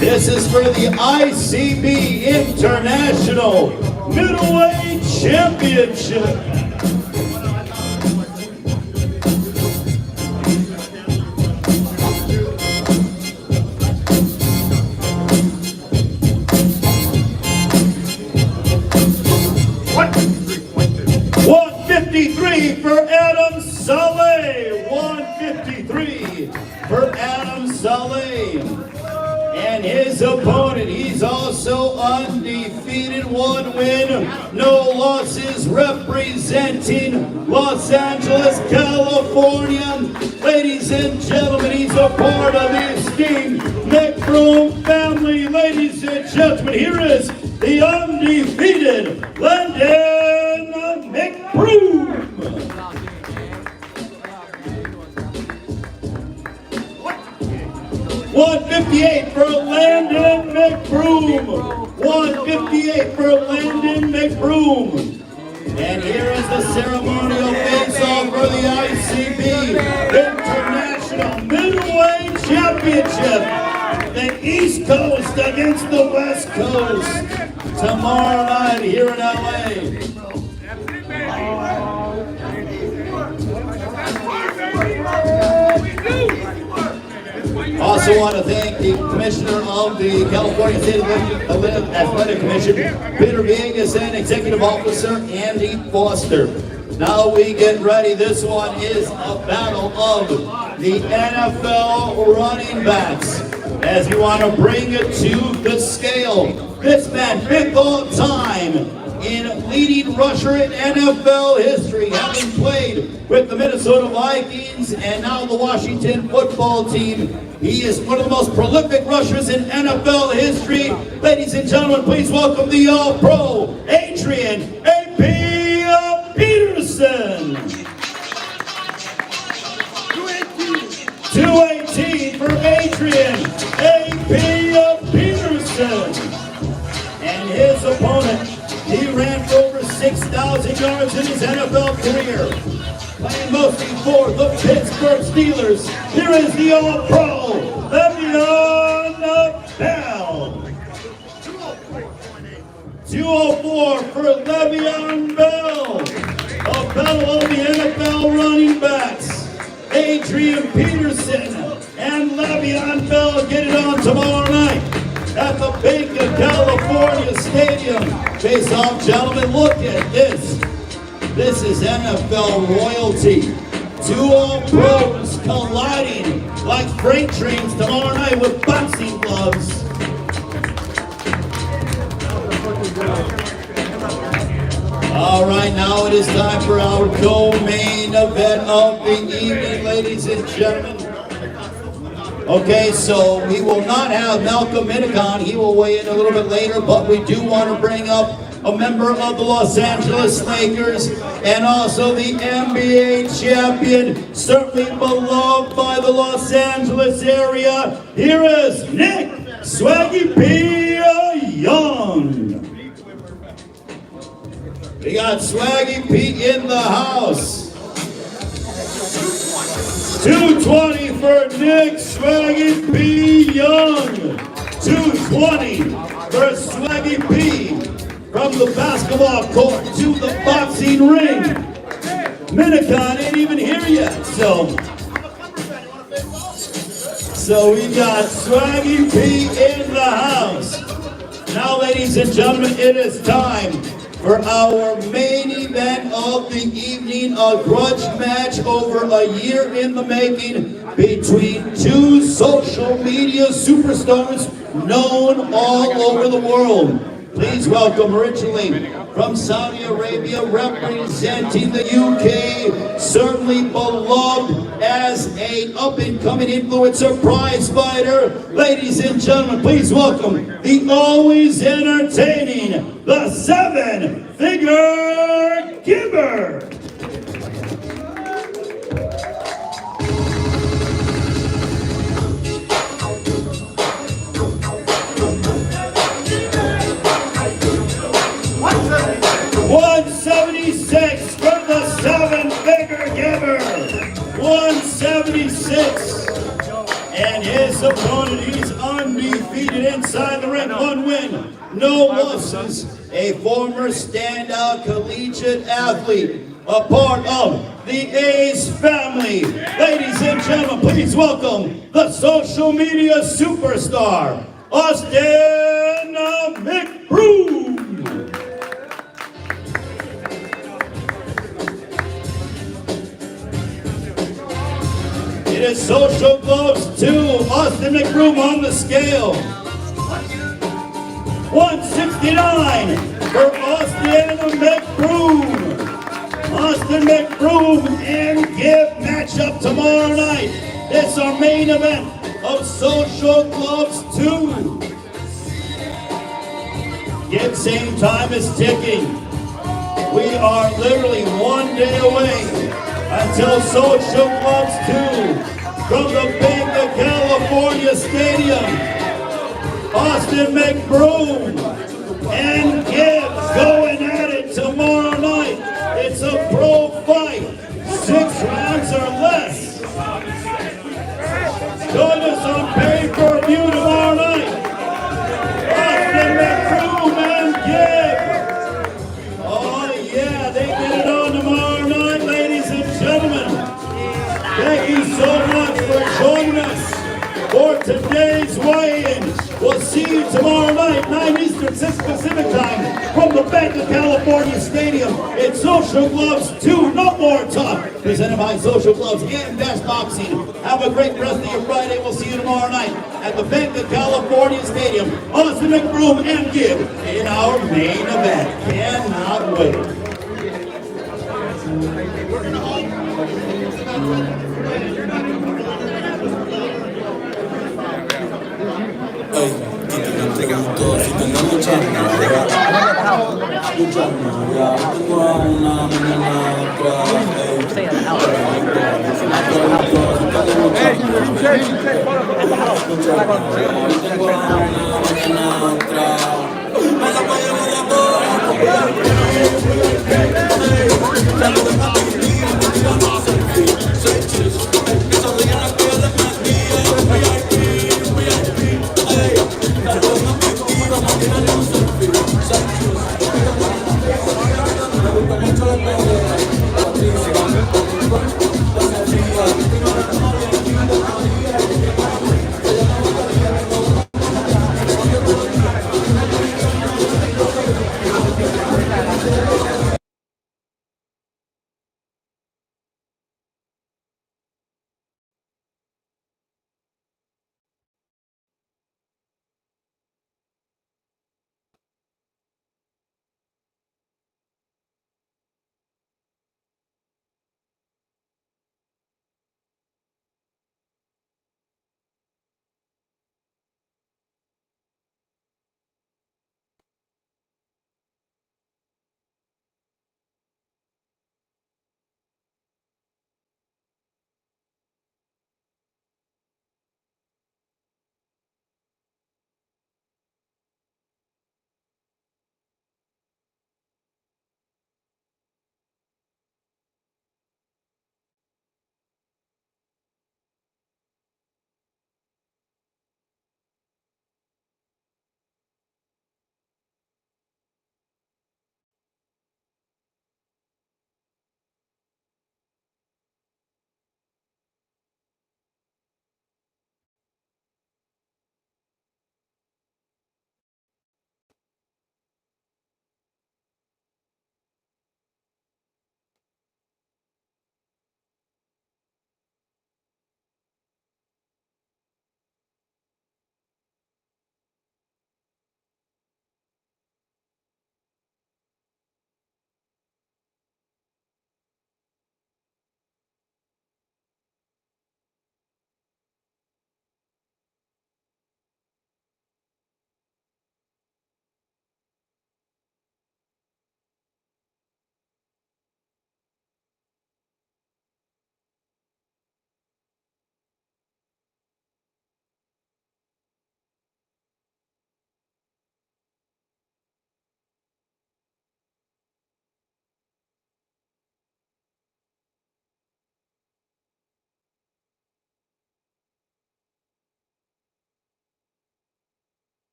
This is for the ICB International Middleweight Championship. For Adam Saleh, 153 for Adam Saleh. And his opponent, he's also undefeated, 1 win, no losses, representing Los Angeles, California. Ladies and gentlemen, he's a part of the esteemed McBroom family. Ladies and gentlemen, here is the undefeated Landon McBroom. 158 for Landon McBroom. 158 for Landon McBroom. And here is the ceremonial face-off for the ICB International Middleweight Championship. the East Coast against the West Coast tomorrow night here in LA. Also want to thank the Commissioner of the California State Athletic Commission, Peter Villegas, and Executive Officer Andy Foster. Now we get ready. This one is a battle of the NFL running backs. As we want to bring it to the scale. This man, fifth all time in leading rusher in NFL history, having played with the Minnesota Vikings and now the Washington football team. He is one of the most prolific rushers in NFL history. Ladies and gentlemen, please welcome the All-Pro, Adrian A.P. Peterson. 218 for Adrian A.P. Peterson. And his opponent, he ran for over 6,000 yards in his NFL career, playing mostly for the Pittsburgh Steelers. Here is the All-Pro, Le'Veon Bell. 204 for Le'Veon Bell. A battle of the NFL running backs. Adrian Peterson and Le'Veon Bell get it on tomorrow night at the Bank of California Stadium. Face off, gentlemen, look at this. This is NFL royalty. Two All-Pros colliding like freight trains tomorrow night with boxing gloves. All right, now it is time for our co-main event of the evening, ladies and gentlemen. Okay, so we will not have Malcolm Minicon. He will weigh in a little bit later, but we do want to bring up a member of the Los Angeles Lakers and also the NBA champion, certainly beloved by the Los Angeles area. Here is Nick Swaggy P. Young. We got Swaggy P in the house. 220 for Nick Swaggy P. Young. 220 for Swaggy P. From the basketball court to the boxing ring. Minicon ain't even here yet, so we got Swaggy P in the house. Now, ladies and gentlemen, it is time for our main event of the evening, a grudge match over a year in the making between two social media superstars known all over the world. Please welcome originally from Saudi Arabia, representing the UK, certainly beloved as an up-and-coming influencer prize fighter. Ladies and gentlemen, please welcome the always entertaining, the seven-figure giver. $176 for the seven-figure giver. 176. And his opponent, he's undefeated inside the ring. One win, no losses. A former standout collegiate athlete, a part of the A's family. Ladies and gentlemen, please welcome the social media superstar, Austin McBroom. It is Social Gloves 2, Austin McBroom on the scale. 169 for Austin McBroom. Austin McBroom and Gibb matchup tomorrow night. It's our main event of Social Gloves 2. Gibb, same time is ticking. We are literally 1 day away until Social Gloves 2 from the Bank of California Stadium. Austin McBroom and Gibbs going at it tomorrow night. It's a pro fight, 6 rounds or less. Join us on pay-per-view tomorrow today's weigh-in. We'll see you tomorrow night, 9 Eastern, 6 Pacific time, from the Bank of California Stadium. It's Social Gloves 2, No More Talk, presented by Social Gloves and Best Boxing. Have a great rest of your Friday. We'll see you tomorrow night at the Bank of California Stadium. Austin McBroom and Gibb in our main event. Cannot wait.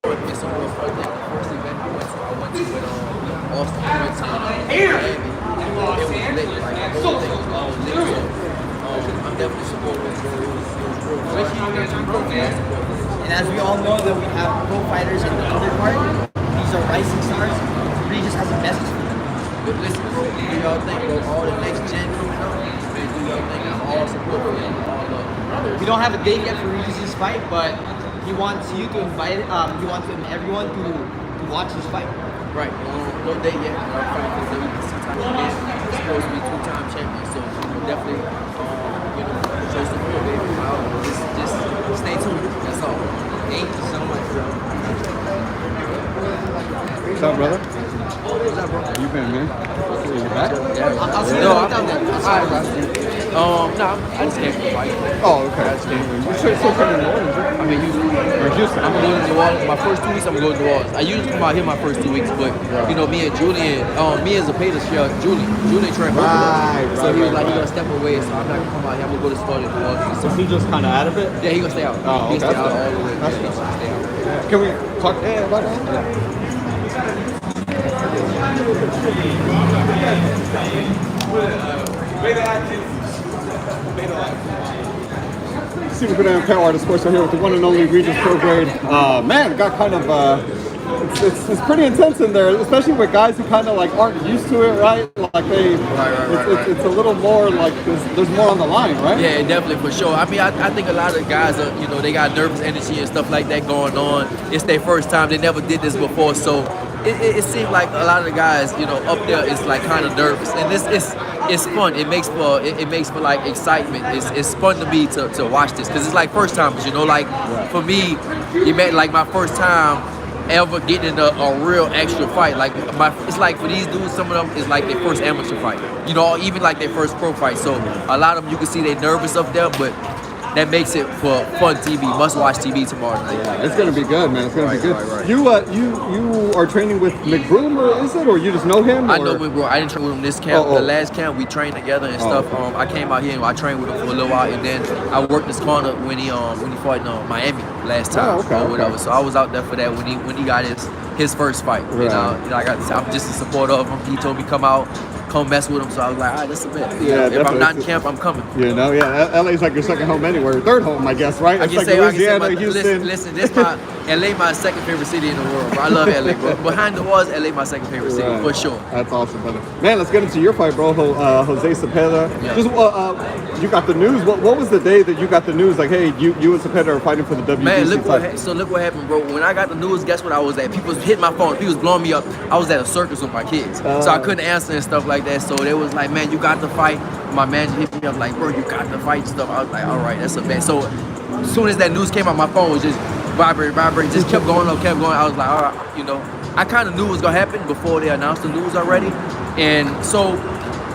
It's a real fun thing. The first event I went to with Austin, we went to Miami. It was lit. Like, the whole thing was all lit. So, I'm definitely supporting it. And as we all know that we have pro fighters in the undercard, these are rising stars. He just has a message for them. But listen, bro, do y'all think, bro, all the next gen coming up, man, do y'all think I'm all support for them, all love? We don't have a date yet for Reese's fight, but he wants you to invite, he wants everyone to watch his fight. Right, no date yet. I'm fighting for the WBC title again. He's supposed to be 2-time champion, so definitely, show support, baby. Just stay tuned. That's all. Thank you so much, bro. What's up, brother? What's up, bro? How you been, man? You back? Yeah. I'll see you down there. No, I just came from the fight. Oh, okay. I just came from. You still coming to New Orleans, right? I'm in Houston. Or Houston? I'm going to New Orleans. My first 2 weeks, I'm going to New Orleans. I usually come out here my first 2 weeks, but me and Julian, me as a Peter share, Julian trained both of us. So he was like, he gonna step away, so I'm not gonna come out here. I'm gonna go to Florida in New Orleans. So he just kind of out of it? Yeah, he gonna stay out. Oh, he okay. gonna stay out all the way. That's Yeah, he's gonna stay out. Yeah. Can we talk about that? Stephen Goudet, Imperial Artist Sports, here with the one and only Regis Pro Grade. Man, it got kind of, it's pretty intense in there, especially with guys who kind of like aren't used to it, right? Like it's a little more like there's more on the line, right? Yeah, definitely, for sure. I mean, I think a lot of guys are, you know, they got nervous energy and stuff like that going on. It's their first time. They never did this before, so it seemed like a lot of the guys, you know, up there is like kind of nervous, and it's fun. It makes for like excitement. It's fun to me to watch this because it's like first timers, you know. Like for me, it meant like my first time ever getting in a real actual fight. Like it's like for these dudes, some of them is like their first amateur fight, you know, even like their first pro fight. So a lot of them, you can see they're nervous up there, but that makes it for fun TV, must-watch TV tomorrow night. Yeah, it's gonna be good, man. It's gonna be good. Right. You are training with McBroom, or is it, or you just know him? I know McBroom. I didn't train with him this camp. Oh. The last camp we trained together and stuff. Okay. I came out here and I trained with him for a little while, and then I worked his corner when he fought in Miami last time or whatever. So I was out there for that when he got his first fight. Right. I'm just a supporter of him. He told me come mess with him. So I was like, all right, that's a bet. Yeah, if I'm not in camp, I'm coming. You know, yeah, LA's like your second home anywhere, third home, I guess, right? I It's can like say, Louisiana, Houston. listen, LA my second favorite city in the world, bro. I love LA, bro. Behind the walls, LA my second favorite city, Right. for sure. That's awesome, brother. Man, let's get into your fight, bro. Jose Cepeda. Yeah. Just, you got the news. What was the day that you got the news? Like, hey, you and Cepeda are fighting for the WBC Man, look title. what happened, bro. When I got the news, guess what I was at? People was hitting my phone. People was blowing me up. I was at a circus with my kids, so I couldn't answer and stuff like that. So they was like, man, you got the fight. My manager hit me up like, bro, you got the fight and stuff. I was like, all right, that's a bet. So as soon as that news came out, my phone was just vibrating, just kept going up, kept going. I was like, all right, you know, I kind of knew it was gonna happen before they announced the news already. And so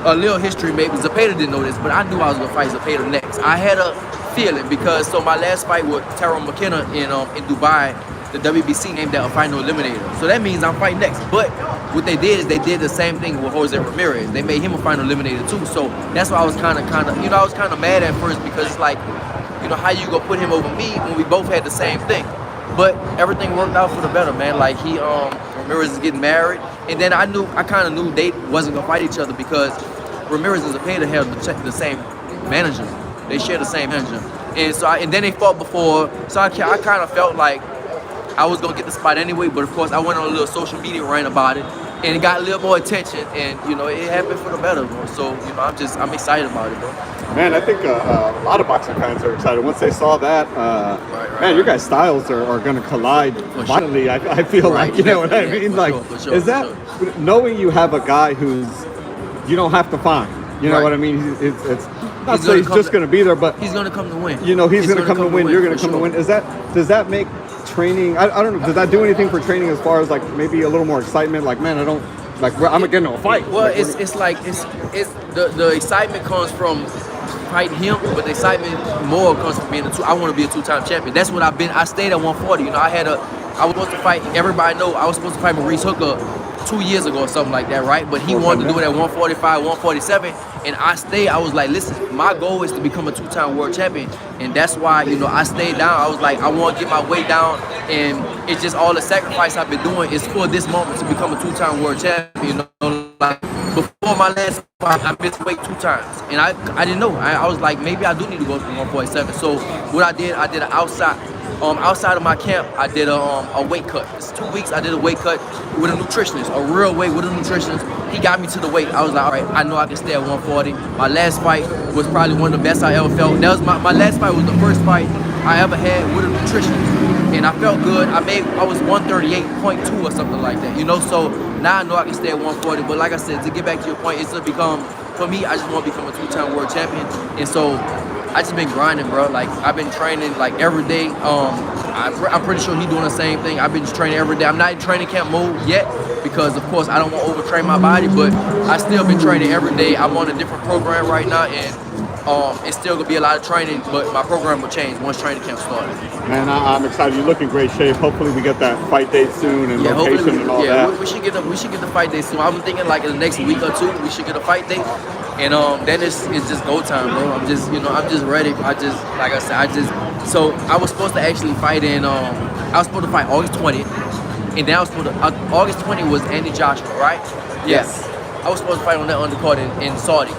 a little history, maybe Cepeda didn't know this, but I knew I was gonna fight Cepeda next. I had a feeling because my last fight with Tyrone McKenna in Dubai, the WBC named that a final eliminator. So that means I'm fighting next. But what they did is they did the same thing with Jose Ramirez. They made him a final eliminator too. So that's why I was kind of, you know, I was kind of mad at first because it's like, you know, how you gonna put him over me when we both had the same thing? But everything worked out for the better, man. Like Ramirez is getting married, and then I kind of knew they wasn't gonna fight each other because Ramirez and Cepeda had the same manager. They share the same manager, and then they fought before. So I kind of felt like I was gonna get the spot anyway. But of course, I went on a little social media rant about it, and it got a little more attention, and you know, it happened for the better, bro. So you know, I'm excited about it, bro. Man, I think a lot of boxing fans are excited once they saw that. Man, your guys' styles are going to collide violently. I feel like, you know what I mean? Like, is that knowing you have a guy who's you don't have to find? You know what I mean? It's not say he's just going to be there, but he's going to come to win. You know, he's going to come to win. You're going to come to win. Does that make training? I don't know. Does that do anything for training as far as like maybe a little more excitement? Like, man, I'm getting into a fight. Well, it's the excitement comes from fighting him, but the excitement more comes from being I want to be a two-time champion. That's what I've been. I stayed at 140. You know, I was supposed to fight. Everybody know I was supposed to fight Maurice Hooker 2 years ago or something like that, right? But he wanted to do it at 145, 147, and I stayed. I was like, listen, my goal is to become a two-time world champion, and that's why, you know, I stayed down. I was like, I want to get my weight down, and it's just all the sacrifice I've been doing is for this moment to become a two-time world champion. You know, like before my last fight, I missed weight 2 times, and I didn't know. I was like, maybe I do need to go to 147. So what I did an outside of my camp, I did a weight cut. It's 2 weeks. I did a weight cut with a nutritionist, a real weight with a nutritionist. He got me to the weight. I was like, all right, I know I can stay at 140. My last fight was probably one of the best I ever felt. That was my last fight was the first fight I ever had with a nutritionist, and I felt good. I was 138.2 or something like that, you know. So now I know I can stay at 140. But like I said, to get back to your point, it's to become, for me, I just want to become a 2-time world champion, and so I just been grinding, bro. Like I've been training like every day. I'm pretty sure he's doing the same thing. I've been just training every day. I'm not in training camp mode yet because, of course, I don't want to overtrain my body, but I still been training every day. I'm on a different program right now, and it's still gonna be a lot of training, but my program will change once training camp starts. Man, I'm excited. You look in great shape. Hopefully, we get that fight date soon and location and all that. We should get the fight date soon. I'm thinking like in the next week or 2, we should get a fight date. And then it's just go time, bro. I'm just ready. So I was supposed to actually fight I was supposed to fight August 20th, and then August 20th was Andy Joshua, right? Yes. I was supposed to fight on that undercard in Saudi.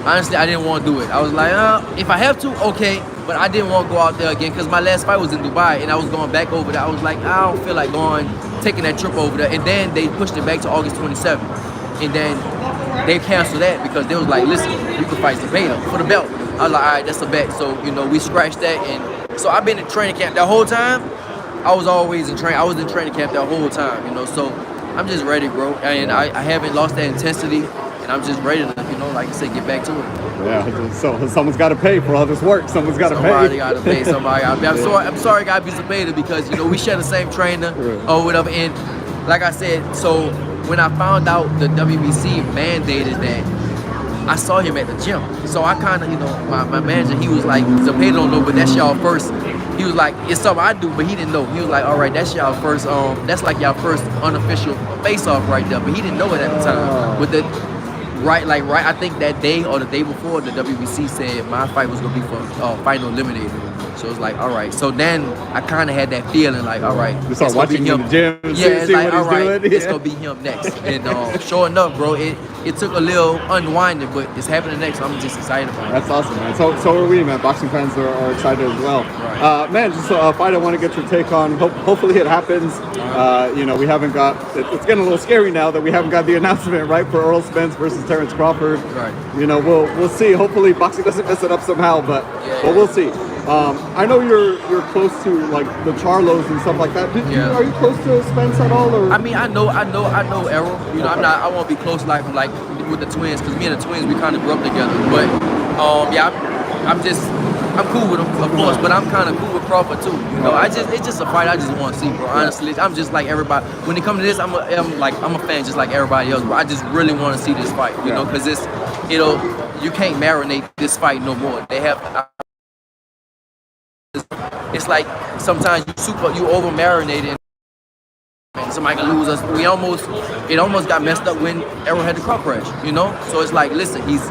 Honestly, I didn't want to do it. I was like, if I have to, okay. But I didn't want to go out there again because my last fight was in Dubai and I was going back over there. I was like, I don't feel like taking that trip over there. And then they pushed it back to August 27th. And then they canceled that because they was like, listen, we could fight Zepeda for the belt. I was like, all right, that's a bet. So, we scratched that. And so I've been in training camp that whole time. I was always in training. I was in training camp that whole time, So I'm just ready, bro. And I haven't lost that intensity. And I'm just ready to, like I said, get back to it. Yeah, so someone's got to pay for all this work. Someone's got to pay. Somebody got to pay. Somebody got to pay. I'm sorry, I got to be Zepeda because, we share the same trainer or whatever. And like I said, so when I found out the WBC mandated that, I saw him at the gym. So I kind of, my manager, he was like, Zepeda don't know, but that's y'all first. He was like, it's something I do, but he didn't know. He was like, all right, that's y'all first, that's like y'all first unofficial face-off right there. But he didn't know it at the time. But I think that day or the day before, the WBC said my fight was gonna be for final eliminator. So it was like, all right. So then I kind of had that feeling like, all right, you start watching him in the gym, it's like, all right, doing. it's gonna be him next. And sure enough, bro, it took a little unwinding, but it's happening next. So I'm just excited about it. That's awesome, man. So are we, man. Boxing fans are excited as well. Right. Man, just a fight I want to get your take on. Hopefully it happens. We haven't got. It's getting a little scary now that we haven't got the announcement right for Errol Spence versus Terrence Crawford. Right. We'll see. Hopefully boxing doesn't mess it up somehow, but we'll see. I know you're close to like the Charlos and stuff like that. Are you close to Spence at all? Or? I mean, I know Errol. I won't be close like with the twins because me and the twins we kind of grew up together. But I'm cool with him, of course. But I'm kind of cool with Crawford too. It's just a fight I just want to see, bro. Honestly, I'm just like everybody. When it comes to this, I'm a fan just like everybody else. But I just really want to see this fight, because you can't marinate this fight no more. They have. It's like sometimes you over marinated and somebody can lose us. It almost got messed up when Errol had the car crash, So it's like, listen, he's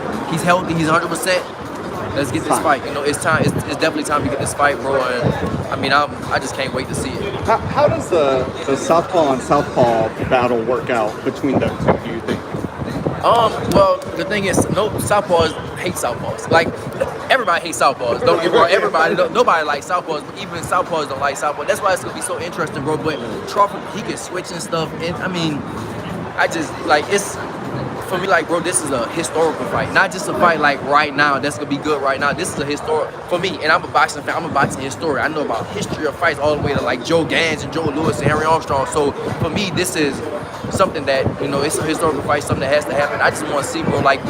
healthy, he's 100%. Let's get this fight. It's time. It's definitely time to get this fight, bro. And I mean, I just can't wait to see it. How does the southpaw and southpaw battle work out between them two? Do you think? Well, the thing is, southpaws hate southpaws. Like, everybody hates southpaws. Don't get me wrong. Nobody likes southpaws, but even southpaws don't like southpaws. That's why it's gonna be so interesting, bro. But Crawford, he can switch and stuff. And I mean, it's for me, like, bro, this is a historical fight. Not just a fight like right now that's gonna be good right now. This is a historic for me, and I'm a boxing fan. I'm a boxing historian. I know about history of fights all the way to like Joe Gans and Joe Louis and Henry Armstrong. So for me, this is something that, it's a historical fight, something that has to happen. I just want to see, bro, like,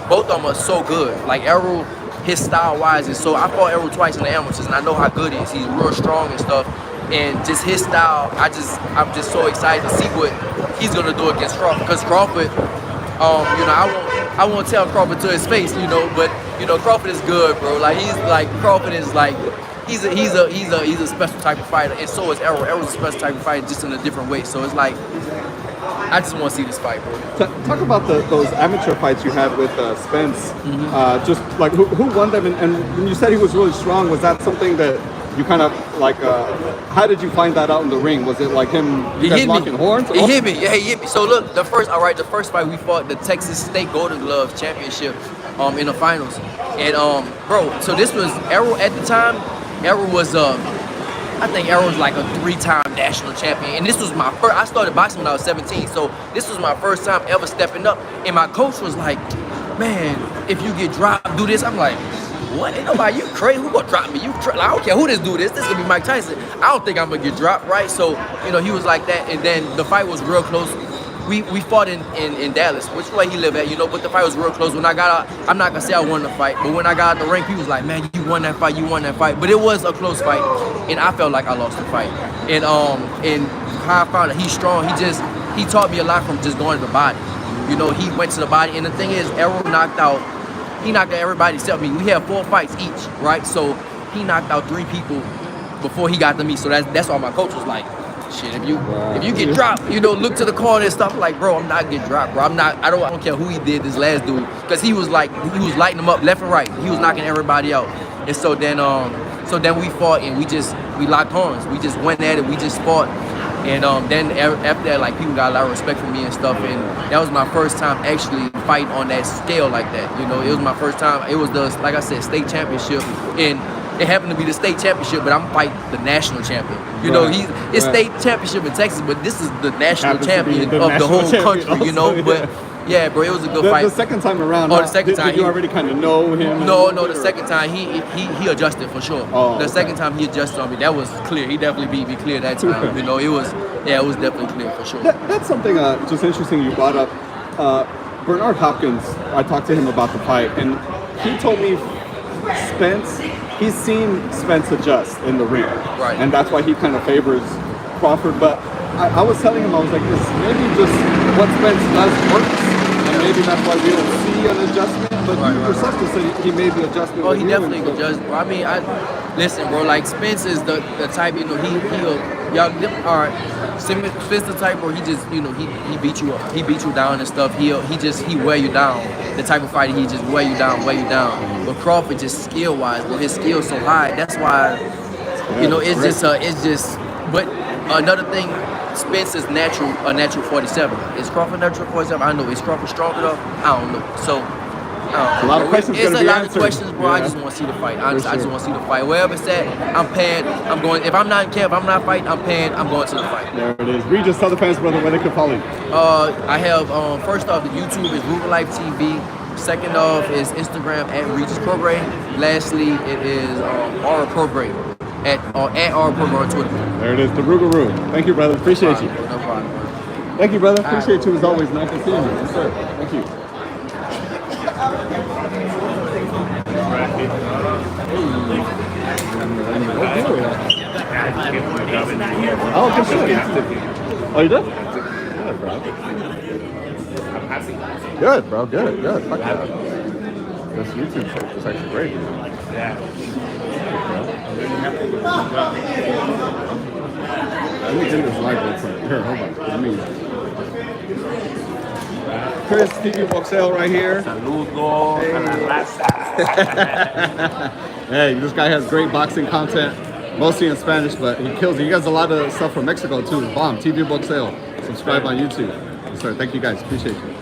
both of them are so good. Like, Errol, his style-wise is so, I fought Errol twice in the amateurs, and I know how good he is. He's real strong and stuff. And just his style, I'm just so excited to see what he's going to do against Crawford. Because Crawford, I won't tell Crawford to his face, but, Crawford is good, bro. Like, Crawford is like, he's a special type of fighter, and so is Errol. Errol's a special type of fighter, just in a different way. So it's like, I just want to see this fight, bro. Talk about those amateur fights you had with Spence. Just like who won them, and when you said he was really strong, was that something that you kind of like? How did you find that out in the ring? Was it like him locking horns? He hit me. Yeah, he hit me. So look, the first fight we fought, the Texas State Golden Glove Championship, in the finals, and bro. So this was Errol at the time. Errol was I think Errol was like a 3-time national champion. And this was my first, I started boxing when I was 17. So this was my first time ever stepping up. And my coach was like, man, if you get dropped, do this. I'm like, what? Ain't nobody, you crazy? Who gonna drop me? Like, I don't care who this do this. This gonna be Mike Tyson. I don't think I'm gonna get dropped, right? So, he was like that. And then the fight was real close. We fought in Dallas, which way he live at, but the fight was real close. When I got out, I'm not gonna say I won the fight, but when I got out the ring, he was like, man, you won that fight. But it was a close fight, and I felt like I lost the fight. And how I found out he's strong, he taught me a lot from just going to the body. He went to the body, and the thing is, Errol knocked out everybody except me. We had 4 fights each, right? So he knocked out 3 people before he got to me. So that's why my coach was like, shit, if you get dropped, look to the corner and stuff. Like, bro, I'm not getting dropped, bro. I don't care who he did, this last dude, because he was lighting them up left and right. He was knocking everybody out. And so then we fought, and we locked horns. We just went at it. We just fought. And then after that, like, people got a lot of respect for me and stuff. And that was my first time actually fighting on that scale like that. It was my first time. It was like I said, state championship. And It happened to be the state championship, but I'm fighting the national champion. You know, it's state championship in Texas, but this is the national champion of the whole country. You know, but. Yeah, bro, it was a good fight. The second time around, the second time. Did you already kind of know him? No, the second time he adjusted for sure. The second time he adjusted on me, that was clear. He definitely beat me clear that time. You know, it was definitely clear for sure. That's something just interesting you brought up. Bernard Hopkins, I talked to him about the fight, and he told me he's seen Spence adjust in the ring, and that's why he kind of favors Crawford. But I was telling him, I was like, this maybe just what Spence does works. And maybe that's why we don't see an adjustment. But you yourself just said he made the adjustment. Oh, he definitely adjust. Bro. I mean, listen, bro. Like Spence is the type, you know, Spence the type, bro. He just, you know, he beat you up. He beat you down and stuff. He wear you down. The type of fighter, he just wear you down. But Crawford just skill wise, bro. His skill's so high. That's why, you know, it's just. But another thing. Spence is a natural 47. Is Crawford natural 47? I know. Is Crawford strong enough? I don't know. So, a lot of questions. It's a lot of questions, bro. Yeah. I just want to see the fight. Honestly, I just want to see the fight. Wherever it's at, I'm paying. I'm going. If I'm not in camp, if I'm not fighting, I'm paying. I'm going to the fight. There it is. Regis, tell the fans, brother, where they can follow you. I have first off, the YouTube is Ruger Life TV. Second off is Instagram at Regis Prograde. Lastly, it is Aura Prograde. At our program on Twitter. There it is, the Rugaroo. Thank you, brother. Appreciate you. No problem. Thank you, brother. Appreciate you as always. Nice to see you. Yes, sir. Thank you. Oh, good shit. Oh, you did? Good, bro. Good, bro. Good. Fuck that. This YouTube show is actually great. Yeah. Let me get this live real quick. Here, hold on. Let me. Chris, TV Boxeo right here. Saludo. Hey, this guy has great boxing content, mostly in Spanish, but he kills it. He has a lot of stuff from Mexico too. Bomb. TV Boxeo. Subscribe on YouTube. Yes, sir. Thank you guys. Appreciate you.